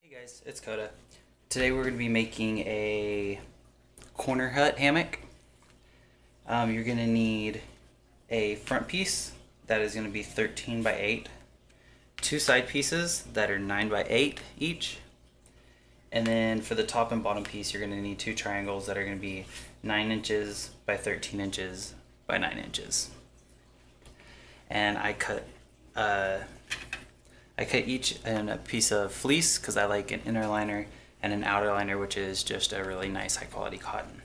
Hey guys, it's Coda. Today we're going to be making a corner hut hammock. You're going to need a front piece that is going to be 13 by 8, two side pieces that are 9 by 8 each, and then for the top and bottom piece you're going to need two triangles that are going to be 9 inches by 13 inches by 9 inches. And I cut each in a piece of fleece because I like an inner liner and an outer liner, which is just a really nice high quality cotton.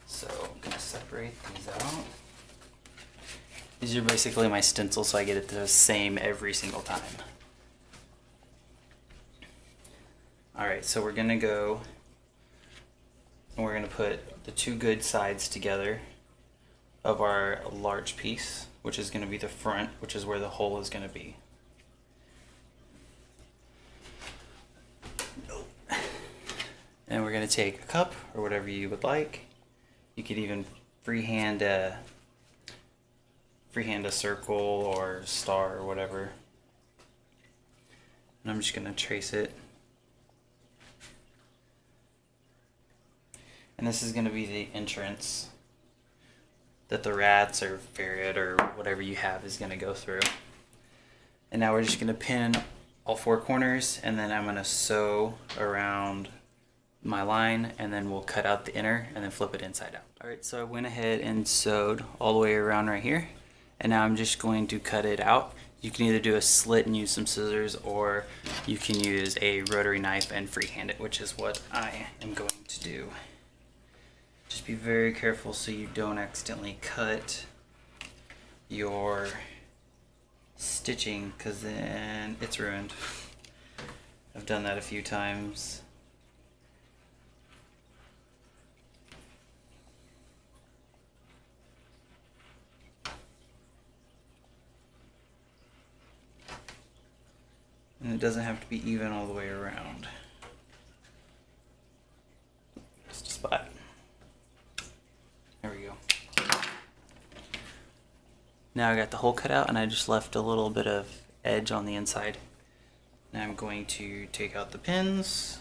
So I'm going to separate these out. These are basically my stencil, so I get it the same every single time. Alright, so we're going to go and we're going to put the two good sides together of our large piece, which is going to be the front, which is where the hole is going to be. And we're going to take a cup or whatever you would like. You could even freehand a circle or star or whatever. And I'm just going to trace it. And this is going to be the entrance that the rats or ferret or whatever you have is going to go through. And now we're just going to pin all four corners, and then I'm going to sew around my line, and then we'll cut out the inner and then flip it inside out. Alright, so I went ahead and sewed all the way around right here, and now I'm just going to cut it out. You can either do a slit and use some scissors, or you can use a rotary knife and freehand it, which is what I am going to do. Just be very careful so you don't accidentally cut your stitching, because then it's ruined. I've done that a few times. And it doesn't have to be even all the way around. Just a spot. There we go. Now I got the hole cut out, and I just left a little bit of edge on the inside. Now I'm going to take out the pins.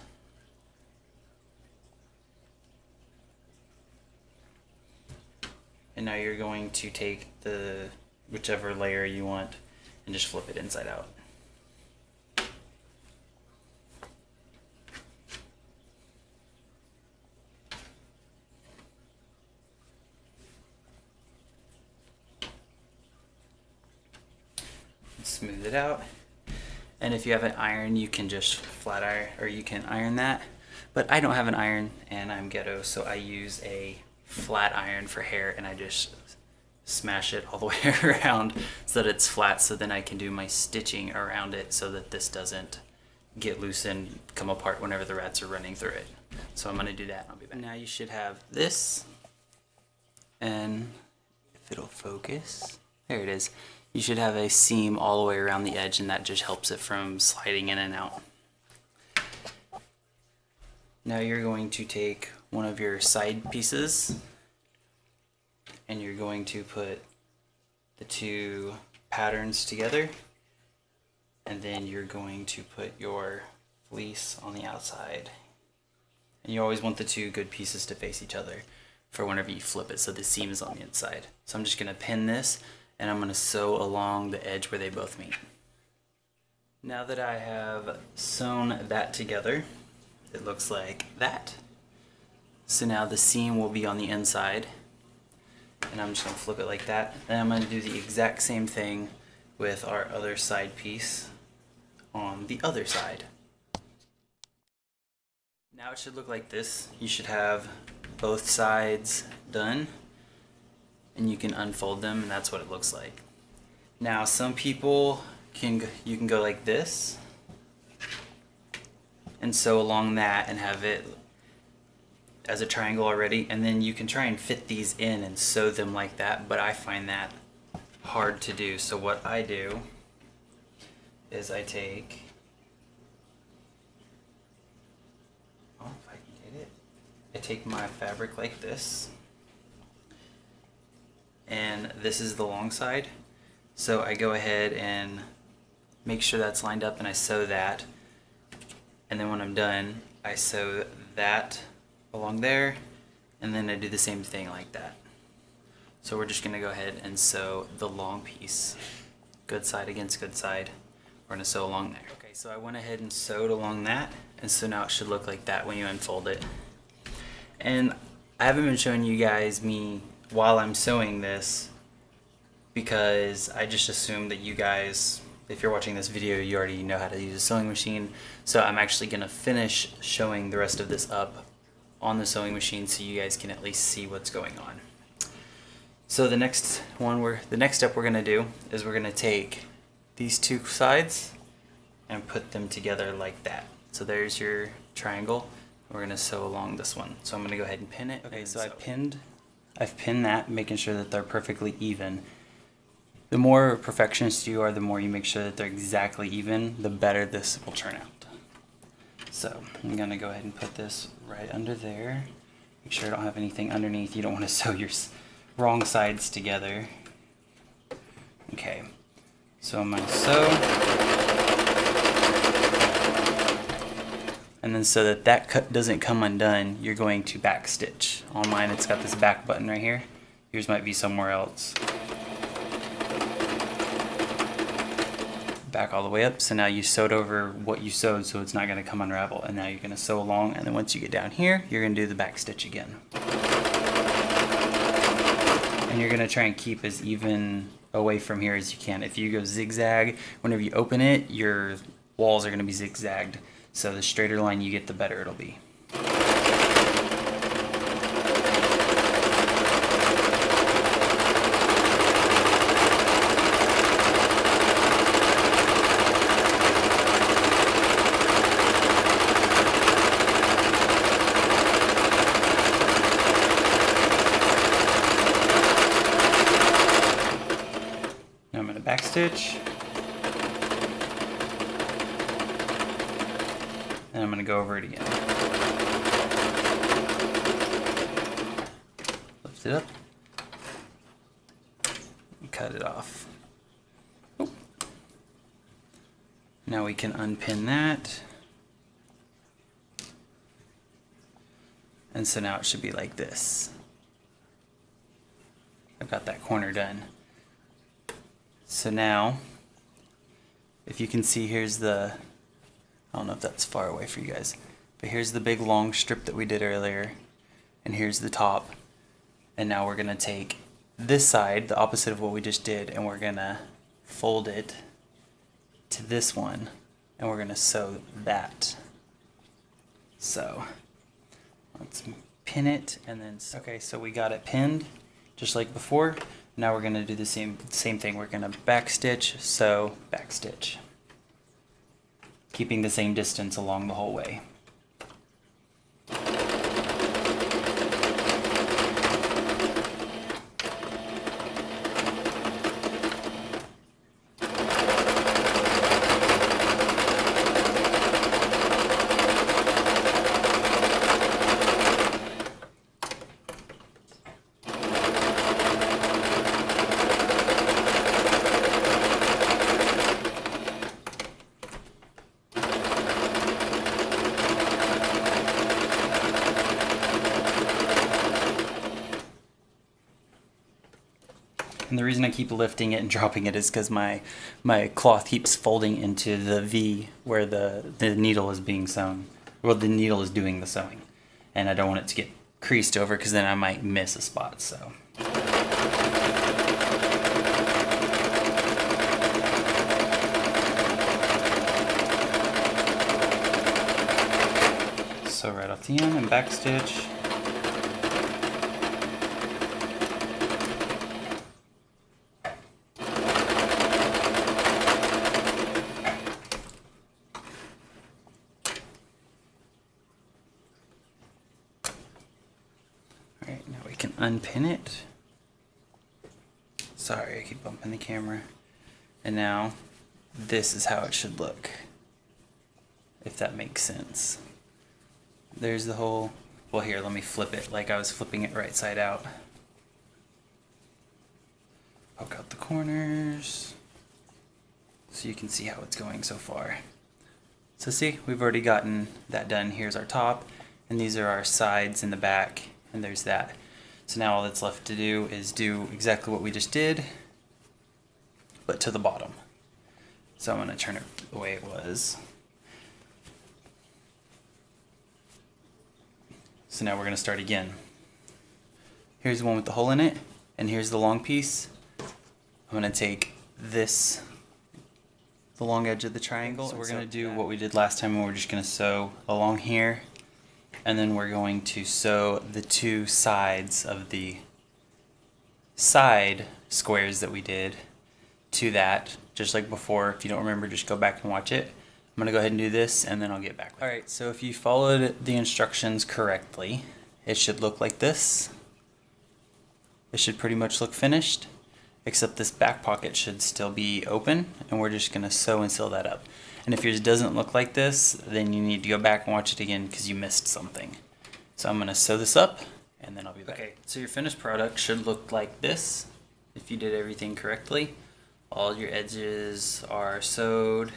And now you're going to take the whichever layer you want and just flip it inside out. Smooth it out, and if you have an iron you can just flat iron, or you can iron that, but I don't have an iron and I'm ghetto, so I use a flat iron for hair, and I just smash it all the way around so that it's flat, so then I can do my stitching around it so that this doesn't get loose and come apart whenever the rats are running through it. So I'm going to do that and I'll be back. Now you should have this, and if it'll focus, there it is. You should have a seam all the way around the edge, and that just helps it from sliding in and out. Now you're going to take one of your side pieces, and you're going to put the two patterns together, and then you're going to put your fleece on the outside. And you always want the two good pieces to face each other for whenever you flip it, so the seam is on the inside. So I'm just going to pin this, and I'm going to sew along the edge where they both meet. Now that I have sewn that together, it looks like that. So now the seam will be on the inside, and I'm just going to flip it like that. Then I'm going to do the exact same thing with our other side piece on the other side. Now it should look like this. You should have both sides done, and you can unfold them, and that's what it looks like. Now some people you can go like this and sew along that and have it as a triangle already, and then you can try and fit these in and sew them like that, but I find that hard to do. So what I do is I take, oh, if I can get it, I take my fabric like this, and this is the long side, so I go ahead and make sure that's lined up, and I sew that, and then when I'm done, I sew that along there, and then I do the same thing like that. So we're just gonna go ahead and sew the long piece, good side against good side. We're gonna sew along there. Okay, so I went ahead and sewed along that, and so now it should look like that when you unfold it. And I haven't been showing you guys me while I'm sewing this because I just assumed that you guys, if you're watching this video, you already know how to use a sewing machine. So I'm actually gonna finish showing the rest of this up on the sewing machine so you guys can at least see what's going on. So the next step we're gonna do is we're gonna take these two sides and put them together like that. So there's your triangle. We're gonna sew along this one. So I'm gonna go ahead and pin it. Okay, so I've pinned that, making sure that they're perfectly even. The more perfectionist you are, the more you make sure that they're exactly even, the better this will turn out. So I'm gonna go ahead and put this right under there. Make sure I don't have anything underneath. You don't want to sew your wrong sides together. Okay, so I'm gonna sew. And then so that cut doesn't come undone, you're going to back stitch. On mine it's got this back button right here. Yours might be somewhere else. Back all the way up, so now you sewed over what you sewed, so it's not going to come unravel. And now you're going to sew along, and then once you get down here, you're going to do the back stitch again. And you're going to try and keep as even away from here as you can. If you go zigzag, whenever you open it, your walls are going to be zigzagged. So the straighter line you get, the better it'll be. Now I'm going to back stitch. And I'm going to go over it again. Lift it up. And cut it off. Oh. Now we can unpin that. And so now it should be like this. I've got that corner done. So now, if you can see, here's the, I don't know if that's far away for you guys, but here's the big long strip that we did earlier, and here's the top. And now we're going to take this side, the opposite of what we just did, and we're going to fold it to this one, and we're going to sew that. So let's pin it, and then, okay, so we got it pinned just like before. Now we're going to do the same thing. We're going to back stitch, sew, back stitch, keeping the same distance along the whole way. And the reason I keep lifting it and dropping it is because my cloth keeps folding into the V where the needle is being sewn. Well, the needle is doing the sewing. And I don't want it to get creased over because then I might miss a spot. So right off the end and back stitch. Alright, now we can unpin it. Sorry, I keep bumping the camera. And now this is how it should look, if that makes sense. There's the whole, well, here, let me flip it like I was flipping it right side out. Poke out the corners so you can see how it's going so far. So see, we've already gotten that done. Here's our top, and these are our sides in the back, and there's that. So now all that's left to do is do exactly what we just did, but to the bottom. So I'm going to turn it the way it was. So now we're going to start again. Here's the one with the hole in it, and here's the long piece. I'm going to take this, the long edge of the triangle. So we're going to do what we did last time, and we're just going to sew along here, and then we're going to sew the two sides of the side squares that we did to that, just like before. If you don't remember, just go back and watch it. I'm going to go ahead and do this, and then I'll get back. Alright, so if you followed the instructions correctly, it should look like this. It should pretty much look finished, except this back pocket should still be open, and we're just going to sew and seal that up. And if yours doesn't look like this, then you need to go back and watch it again because you missed something. So I'm going to sew this up, and then I'll be back. Okay, so your finished product should look like this if you did everything correctly. All your edges are sewed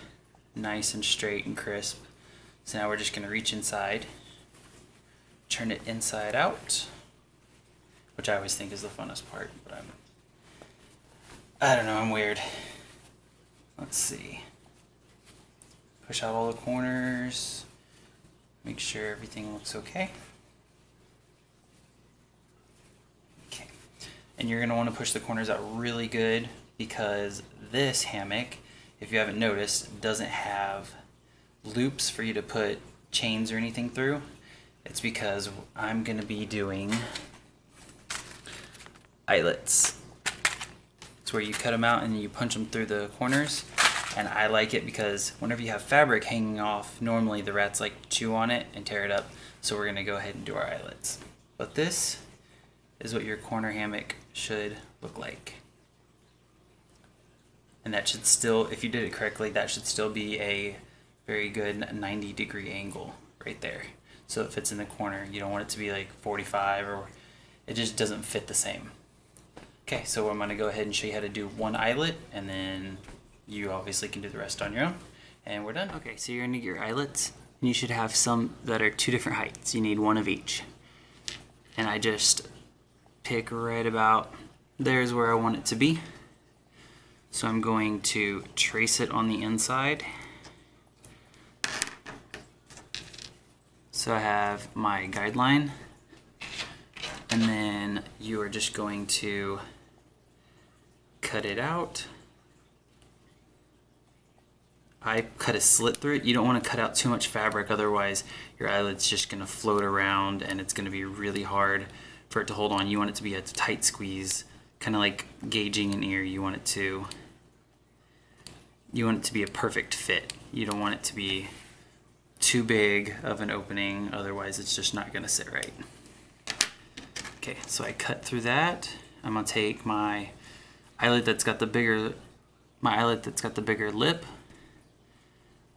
nice and straight and crisp. So now we're just going to reach inside, turn it inside out, which I always think is the funnest part, but I don't know, I'm weird. Let's see. Push out all the corners, make sure everything looks okay. Okay, and you're going to want to push the corners out really good because this hammock, if you haven't noticed, doesn't have loops for you to put chains or anything through. It's because I'm going to be doing eyelets. It's where you cut them out and you punch them through the corners. And I like it because whenever you have fabric hanging off, normally the rats like to chew on it and tear it up. So we're going to go ahead and do our eyelets. But this is what your corner hammock should look like. And that should still, if you did it correctly, that should still be a very good 90-degree angle right there. So it fits in the corner. You don't want it to be like 45, or it just doesn't fit the same. Okay, so I'm going to go ahead and show you how to do one eyelet, and then you obviously can do the rest on your own. And we're done. Okay, so you're going to get your eyelets, and you should have some that are 2 different heights. You need one of each. And I just pick right about, there's where I want it to be. So I'm going to trace it on the inside. So I have my guideline, and then you are just going to cut it out. I cut a slit through it. You don't want to cut out too much fabric, otherwise your eyelet's just going to float around and it's going to be really hard for it to hold on. You want it to be a tight squeeze, kind of like gauging an ear. You want it to be a perfect fit. You don't want it to be too big of an opening, otherwise it's just not going to sit right. Okay, so I cut through that. I'm going to take my eyelet that's got the bigger lip,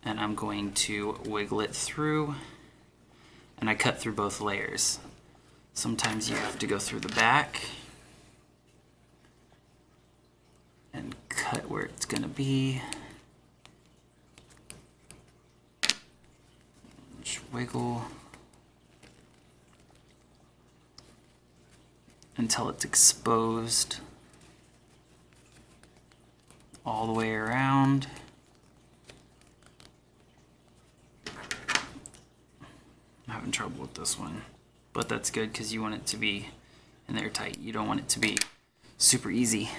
and I'm going to wiggle it through, and I cut through both layers. Sometimes you have to go through the back and cut where it's going to be. Just wiggle until it's exposed all the way around. I'm having trouble with this one, but that's good because you want it to be in there tight. You don't want it to be super easy,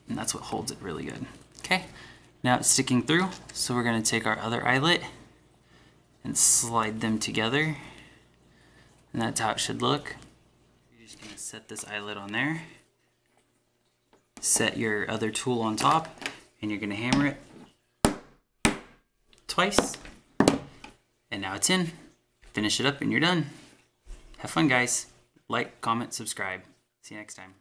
and that's what holds it really good. Okay, now it's sticking through, so we're going to take our other eyelet and slide them together, and that's how it should look. You're just going to set this eyelet on there, set your other tool on top, and you're going to hammer it twice, and now it's in. Finish it up and you're done. Have fun, guys. Like, comment, subscribe. See you next time.